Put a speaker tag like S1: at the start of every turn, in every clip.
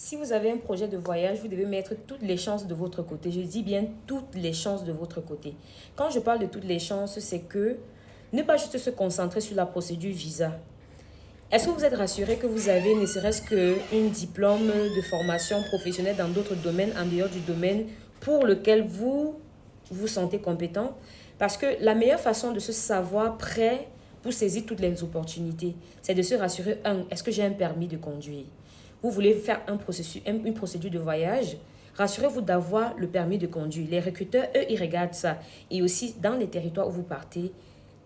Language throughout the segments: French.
S1: Si vous avez un projet de voyage, vous devez mettre toutes les chances de votre côté. Je dis bien toutes les chances de votre côté. Quand je parle de toutes les chances, c'est que ne pas juste se concentrer sur la procédure visa. Est-ce que vous êtes rassuré que vous avez ne serait-ce qu'un diplôme de formation professionnelle dans d'autres domaines, en dehors du domaine pour lequel vous vous sentez compétent? Parce que la meilleure façon de se savoir prêt pour saisir toutes les opportunités, c'est de se rassurer, est-ce que j'ai un permis de conduire? Vous voulez faire une procédure de voyage, rassurez-vous d'avoir le permis de conduire. Les recruteurs, eux, ils regardent ça. Et aussi, dans les territoires où vous partez,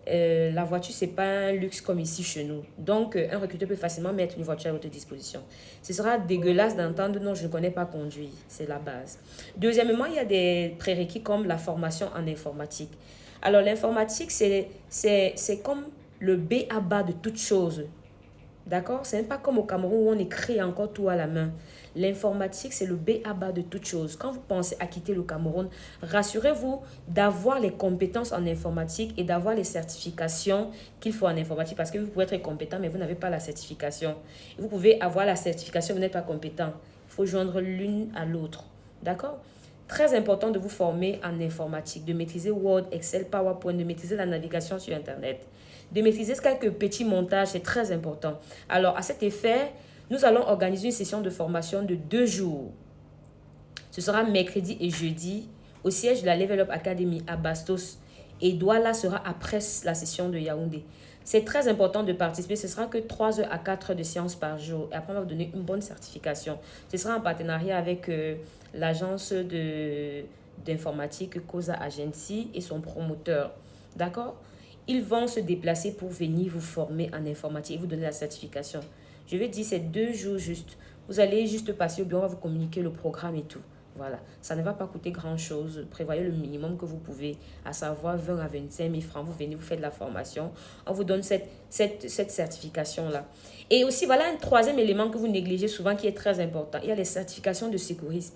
S1: la voiture, ce n'est pas un luxe comme ici chez nous. Donc, un recruteur peut facilement mettre une voiture à votre disposition. Ce sera dégueulasse d'entendre, non, je ne connais pas conduire. C'est la base. Deuxièmement, il y a des prérequis comme la formation en informatique. Alors, l'informatique, c'est comme le B à bas de toute chose. D'accord? Ce n'est pas comme au Cameroun où on écrit encore tout à la main. L'informatique, c'est le B à bas de toute chose. Quand vous pensez à quitter le Cameroun, rassurez-vous d'avoir les compétences en informatique et d'avoir les certifications qu'il faut en informatique. Parce que vous pouvez être compétent, mais vous n'avez pas la certification. Vous pouvez avoir la certification, vous n'êtes pas compétent. Il faut joindre l'une à l'autre. D'accord? Très important de vous former en informatique, de maîtriser Word, Excel, PowerPoint, de maîtriser la navigation sur Internet, de maîtriser quelques petits montages, c'est très important. Alors, à cet effet, nous allons organiser une session de formation de 2 jours. Ce sera mercredi et jeudi au siège de la Level Up Academy à Bastos. Et Douala sera après la session de Yaoundé. C'est très important de participer. Ce sera que 3 heures à 4 heures de séance par jour. Et après, on va vous donner une bonne certification. Ce sera en partenariat avec l'agence d'informatique COSA Agency et son promoteur. D'accord? Ils vont se déplacer pour venir vous former en informatique et vous donner la certification. Je vais dire, c'est 2 jours juste. Vous allez juste passer au bureau, on va vous communiquer le programme et tout. Voilà, ça ne va pas coûter grand-chose. Prévoyez le minimum que vous pouvez, à savoir 20 à 25 000 francs. Vous venez, vous faites la formation. On vous donne cette certification-là. Et aussi, voilà un troisième élément que vous négligez souvent qui est très important. Il y a les certifications de sécurisme.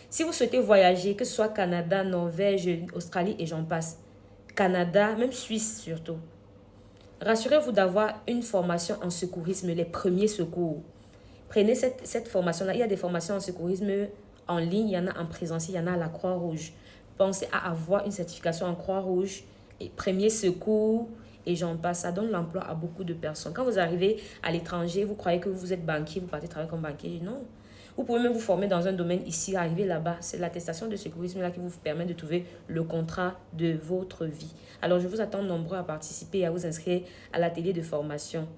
S1: Si vous souhaitez voyager, que ce soit Canada, Norvège, Australie et j'en passe, Canada, même Suisse surtout, rassurez-vous d'avoir une formation en secourisme, les premiers secours. Prenez cette formation-là. Il y a des formations en secourisme en ligne, il y en a en présentiel, il y en a à la Croix-Rouge. Pensez à avoir une certification en Croix-Rouge, et premiers secours, et j'en passe. Ça donne l'emploi à beaucoup de personnes. Quand vous arrivez à l'étranger, vous croyez que vous êtes banquier, vous partez travailler comme banquier. Non. Vous pouvez même vous former dans un domaine ici, arriver là-bas. C'est l'attestation de sécurisme là qui vous permet de trouver le contrat de votre vie. Alors, je vous attends nombreux à participer et à vous inscrire à l'atelier de formation.